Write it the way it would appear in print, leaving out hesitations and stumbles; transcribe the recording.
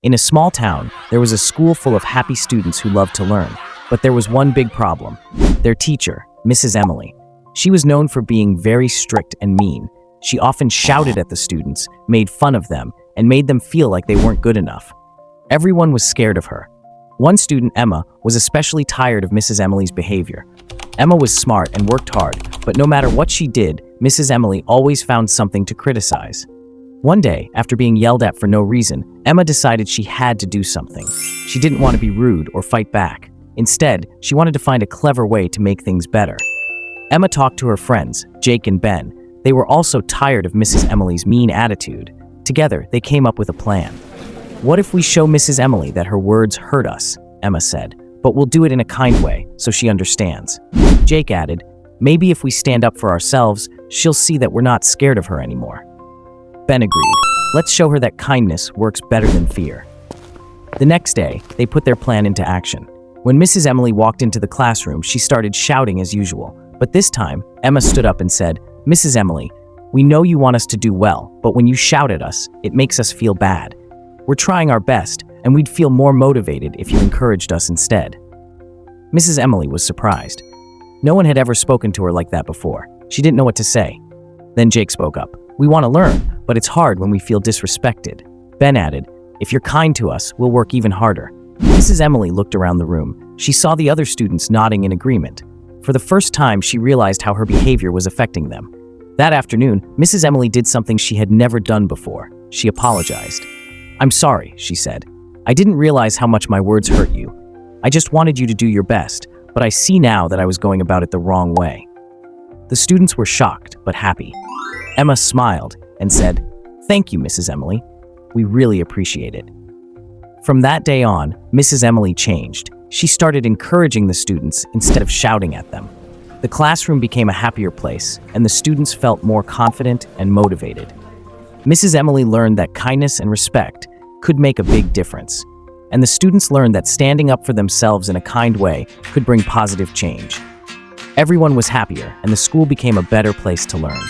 In a small town, there was a school full of happy students who loved to learn. But there was one big problem. Their teacher, Mrs. Emily. She was known for being very strict and mean. She often shouted at the students, made fun of them, and made them feel like they weren't good enough. Everyone was scared of her. One student, Emma, was especially tired of Mrs. Emily's behavior. Emma was smart and worked hard, but no matter what she did, Mrs. Emily always found something to criticize. One day, after being yelled at for no reason, Emma decided she had to do something. She didn't want to be rude or fight back. Instead, she wanted to find a clever way to make things better. Emma talked to her friends, Jake and Ben. They were also tired of Mrs. Emily's mean attitude. Together, they came up with a plan. "What if we show Mrs. Emily that her words hurt us?" Emma said, "but we'll do it in a kind way, so she understands." Jake added, "Maybe if we stand up for ourselves, she'll see that we're not scared of her anymore." Ben agreed. "Let's show her that kindness works better than fear." The next day, they put their plan into action. When Mrs. Emily walked into the classroom, she started shouting as usual. But this time, Emma stood up and said, "Mrs. Emily, we know you want us to do well, but when you shout at us, it makes us feel bad. We're trying our best, and we'd feel more motivated if you encouraged us instead." Mrs. Emily was surprised. No one had ever spoken to her like that before. She didn't know what to say. Then Jake spoke up. "We want to learn, but it's hard when we feel disrespected." Ben added, "If you're kind to us, we'll work even harder." Mrs. Emily looked around the room. She saw the other students nodding in agreement. For the first time, she realized how her behavior was affecting them. That afternoon, Mrs. Emily did something she had never done before. She apologized. "I'm sorry," she said. "I didn't realize how much my words hurt you. I just wanted you to do your best, but I see now that I was going about it the wrong way." The students were shocked, but happy. Emma smiled and said, "Thank you, Mrs. Emily. We really appreciate it." From that day on, Mrs. Emily changed. She started encouraging the students instead of shouting at them. The classroom became a happier place, and the students felt more confident and motivated. Mrs. Emily learned that kindness and respect could make a big difference, and the students learned that standing up for themselves in a kind way could bring positive change. Everyone was happier, and the school became a better place to learn.